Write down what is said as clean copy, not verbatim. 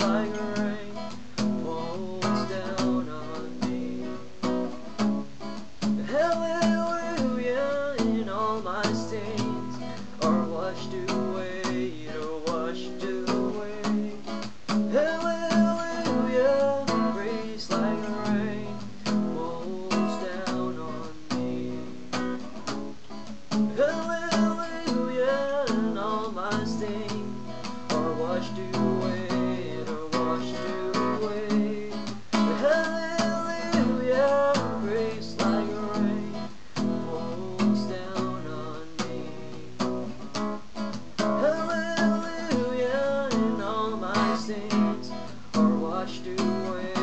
like rain falls down on me. Hallelujah, and all my sins are washed away, are washed away. Hallelujah, grace like rain falls down on me. Hallelujah, and all my sins are washed away, are washed away. Hallelujah, grace like rain falls down on me. Hallelujah, and all my sins are washed away.